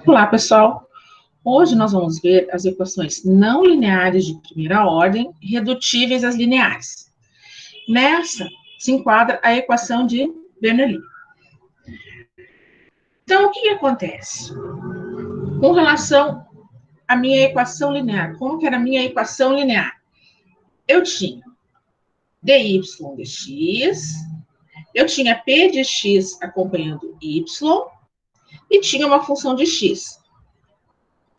Olá, pessoal. Hoje nós vamos ver as equações não lineares de primeira ordem redutíveis às lineares. Nessa se enquadra a equação de Bernoulli. Então, o que acontece? Com relação à minha equação linear, como que era a minha equação linear? Eu tinha dy dx, eu tinha p de x acompanhando y e tinha uma função de x.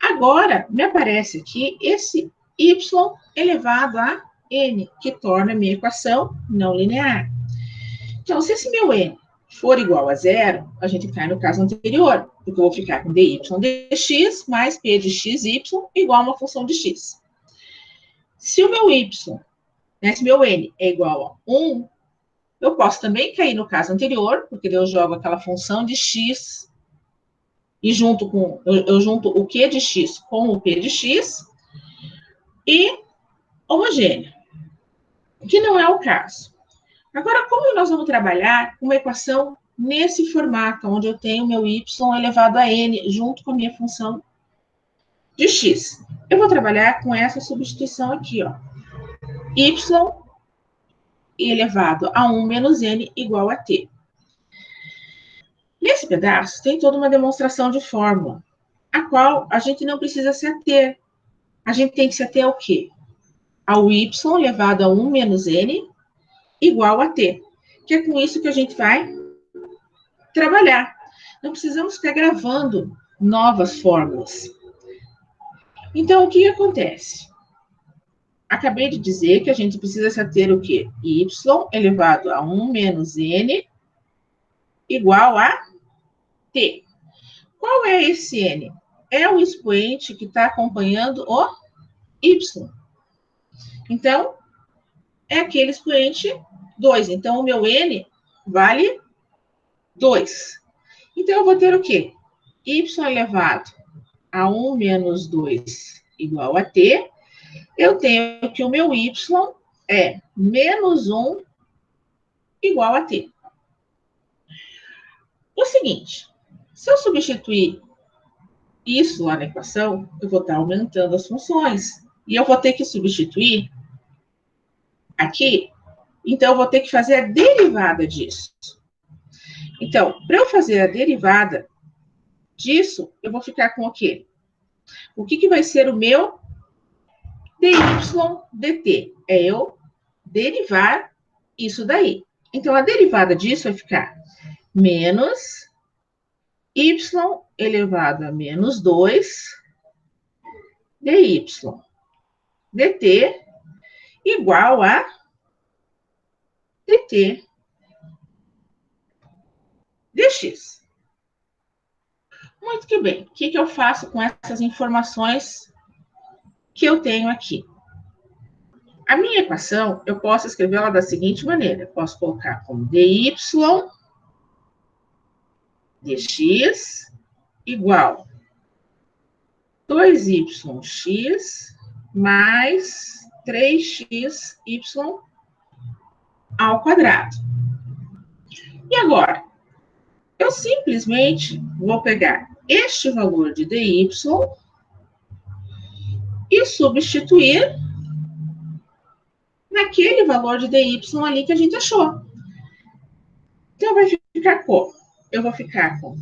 Agora, me aparece aqui esse y elevado a n, que torna a minha equação não linear. Então, se esse meu n for igual a zero, a gente cai no caso anterior, porque eu vou ficar com dy dx mais p de xy igual a uma função de x. Se o meu y, né, se meu n é igual a 1, eu posso também cair no caso anterior, porque eu jogo aquela função de x e eu junto o q de x com o p de x e homogênea, que não é o caso. Agora, como nós vamos trabalhar com uma equação nesse formato, onde eu tenho meu y elevado a n junto com a minha função de x? Eu vou trabalhar com essa substituição aqui, ó. Y elevado a 1 menos n igual a t. Nesse pedaço, tem toda uma demonstração de fórmula, a qual a gente não precisa se ater. A gente tem que se ater ao quê? Ao y elevado a 1 menos n igual a t, que é com isso que a gente vai trabalhar. Não precisamos ficar gravando novas fórmulas. Então, o que acontece? Acabei de dizer que a gente precisa se ater o quê? Y elevado a 1 menos n igual a t. Qual é esse n? É o expoente que está acompanhando o y. Então, é aquele expoente 2. Então, o meu n vale 2. Então, eu vou ter o quê? Y elevado a 1 menos 2 igual a t. Eu tenho que o meu y é menos 1 igual a t. O seguinte, se eu substituir isso lá na equação, eu vou estar aumentando as funções. E eu vou ter que substituir aqui, então eu vou ter que fazer a derivada disso. Então, para eu fazer a derivada disso, eu vou ficar com o quê? O que vai ser o meu dy dt? É eu derivar isso daí. Então, a derivada disso vai ficar menos y elevado a menos 2 dy dt igual a dt dx. Muito que bem. O que eu faço com essas informações que eu tenho aqui? A minha equação, eu posso escrevê-la da seguinte maneira. Eu posso colocar como dy dx igual 2yx mais 3xy ao quadrado. E agora? Eu simplesmente vou pegar este valor de dy e substituir naquele valor de dy ali que a gente achou. Então, vai ficar como? Eu vou ficar com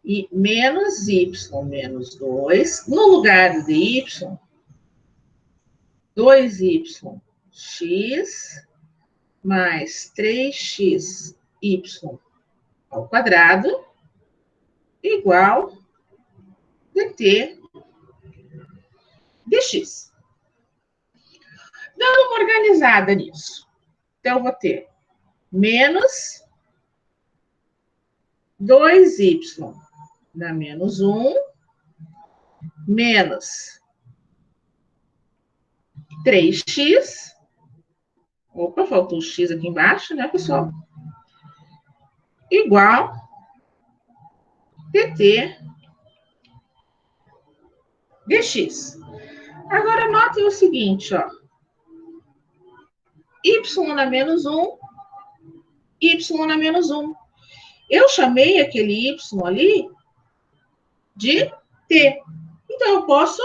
e menos y menos 2, no lugar de y, 2yx mais 3xy ao quadrado igual dt dx. Dando uma organizada nisso. Então, eu vou ter menos 2y dá menos 1, menos 3x. Opa, faltou o x aqui embaixo, né, pessoal? Igual dt dx. Agora, notem o seguinte, ó. Y na menos 1, y na menos 1. Eu chamei aquele y ali de t. Então, eu posso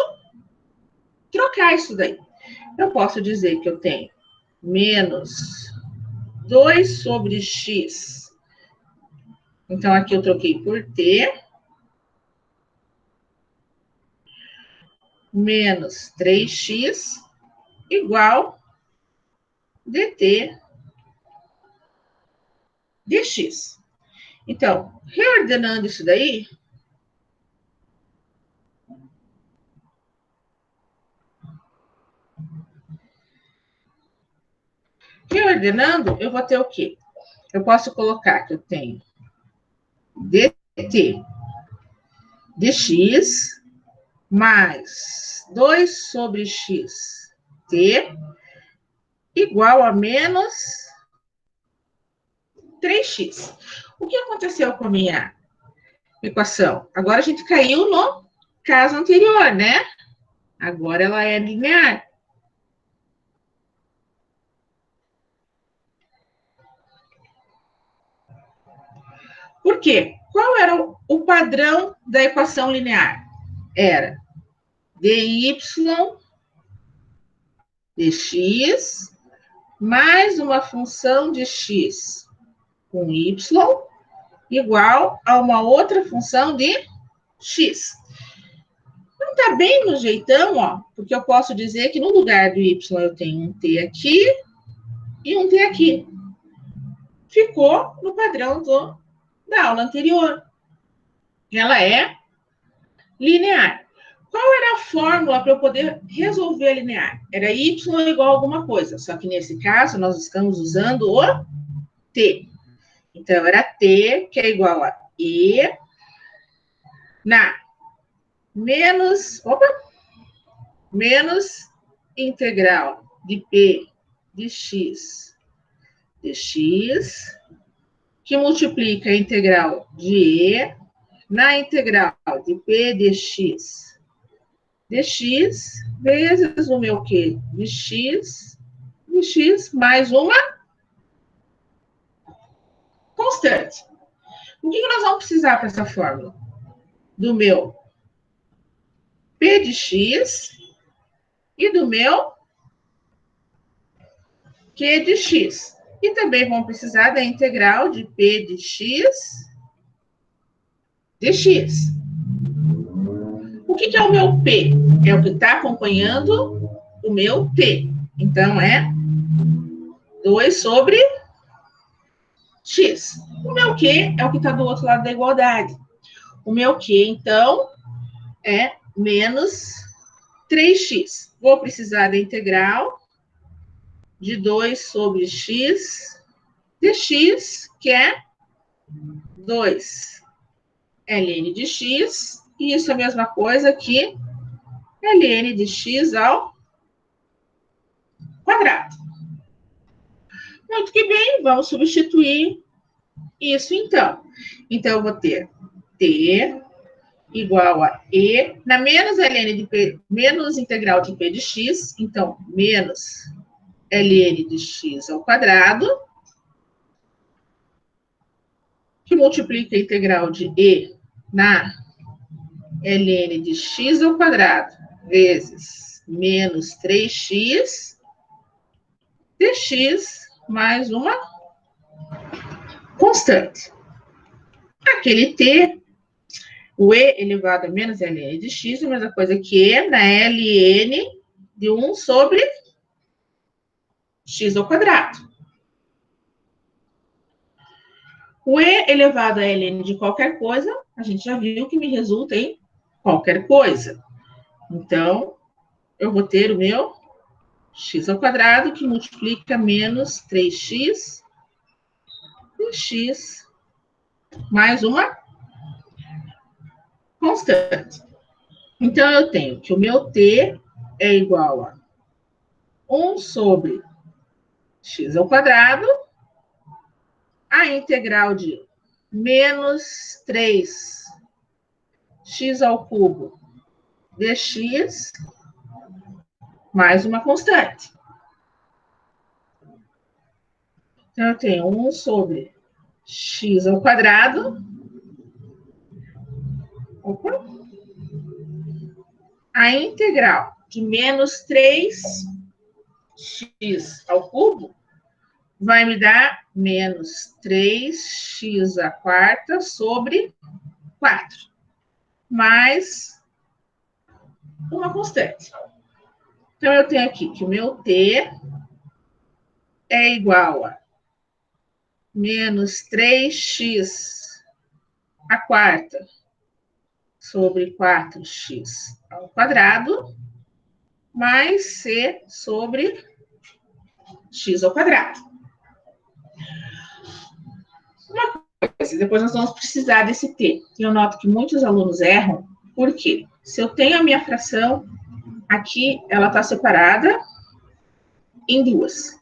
trocar isso daí. Eu posso dizer que eu tenho menos 2 sobre x. Então, aqui eu troquei por t. Menos 3x igual dt dx. Então, reordenando isso daí, eu vou ter o quê? Eu posso colocar que eu tenho dt dx mais 2 sobre x t igual a menos 3x. O que aconteceu com a minha equação? Agora a gente caiu no caso anterior, né? Agora ela é linear. Por quê? Qual era o padrão da equação linear? Era dy dx mais uma função de x com y igual a uma outra função de x. Então, tá bem no jeitão, ó, porque eu posso dizer que no lugar do y eu tenho um t aqui e um t aqui. Ficou no padrão da aula anterior. Ela é linear. Qual era a fórmula para eu poder resolver a linear? Era y igual a alguma coisa, só que nesse caso nós estamos usando o t. Então, era t, que é igual a e, na menos integral de p de x dx, que multiplica a integral de e na integral de p dx dx vezes o meu q de x mais uma constante. O que nós vamos precisar para essa fórmula? Do meu p de x e do meu q de x. E também vamos precisar da integral de p de x dx. O que é o meu p? É o que está acompanhando o meu t. Então, é 2 sobre x. O meu q é o que está do outro lado da igualdade. O meu q, então, é menos 3x. Vou precisar da integral de 2 sobre x dx, que é 2 ln de x, e isso é a mesma coisa que ln de x ao quadrado. Muito que bem, vamos substituir isso então. Então, eu vou ter t igual a e, na menos ln de p, menos integral de p de x, então, menos ln de x ao quadrado, que multiplica a integral de e na ln de x ao quadrado, vezes menos 3x dx mais uma constante. Aquele t, o e elevado a menos ln de x, é a mesma coisa que e na ln de 1 sobre x ao quadrado. O e elevado a ln de qualquer coisa, a gente já viu que me resulta em qualquer coisa. Então, eu vou ter o meu x ao quadrado, que multiplica menos 3x dx mais uma constante. Então, eu tenho que o meu t é igual a 1 sobre x ao quadrado, a integral de menos 3x ao cubo dx mais uma constante. Então, eu tenho 1 sobre x ao quadrado Opa. A integral de menos 3x ao cubo vai me dar menos 3x à quarta sobre 4, mais uma constante. Então, eu tenho aqui que o meu t é igual a menos 3x à quarta sobre 4x ao quadrado, mais c sobre x ao quadrado. Uma coisa, depois nós vamos precisar desse t. Eu noto que muitos alunos erram, porque se eu tenho a minha fração, aqui ela está separada em duas.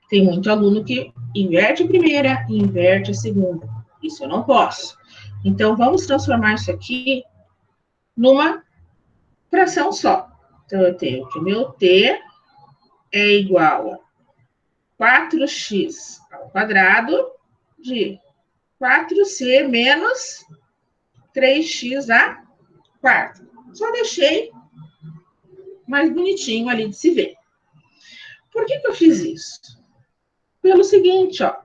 Tem muito aluno que inverte a primeira e inverte a segunda. Isso eu não posso. Então, vamos transformar isso aqui numa fração só. Então, eu tenho que o meu t é igual a 4x ao quadrado de 4c menos 3x à quarta. Só deixei mais bonitinho ali de se ver. Por que eu fiz isso? Pelo seguinte, ó.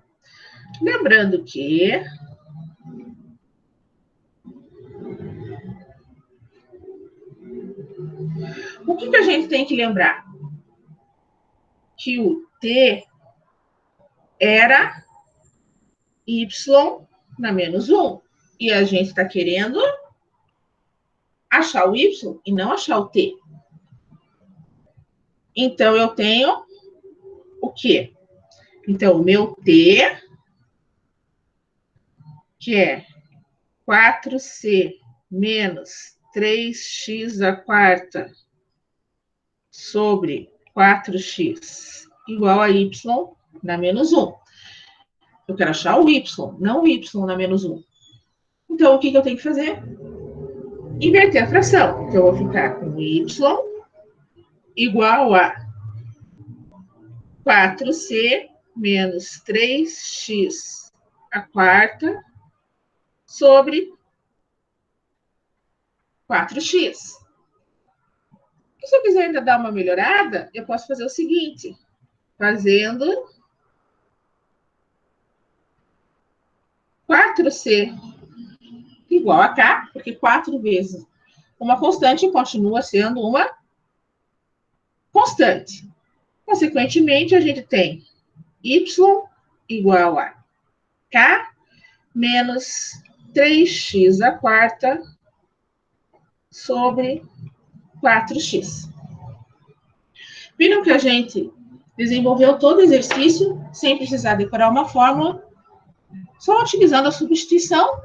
Lembrando que o que a gente tem que lembrar? Que o t era y na menos 1. E a gente está querendo achar o y e não achar o t. Então, eu tenho o quê? Então, o meu t, que é 4c menos 3x à quarta sobre 4x igual a y na menos 1. Eu quero achar o y, não o y na menos 1. Então, o que eu tenho que fazer? Inverter a fração. Então, eu vou ficar com y igual a 4c menos 3x à quarta sobre 4x. E se eu quiser ainda dar uma melhorada, eu posso fazer o seguinte, fazendo 4c igual a k, porque 4 vezes uma constante continua sendo uma constante. Consequentemente, a gente tem y igual a k menos 3x à quarta sobre 4x. Viram que a gente desenvolveu todo o exercício sem precisar decorar uma fórmula, só utilizando a substituição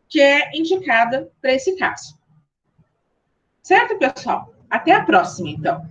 que é indicada para esse caso. Certo, pessoal? Até a próxima, então.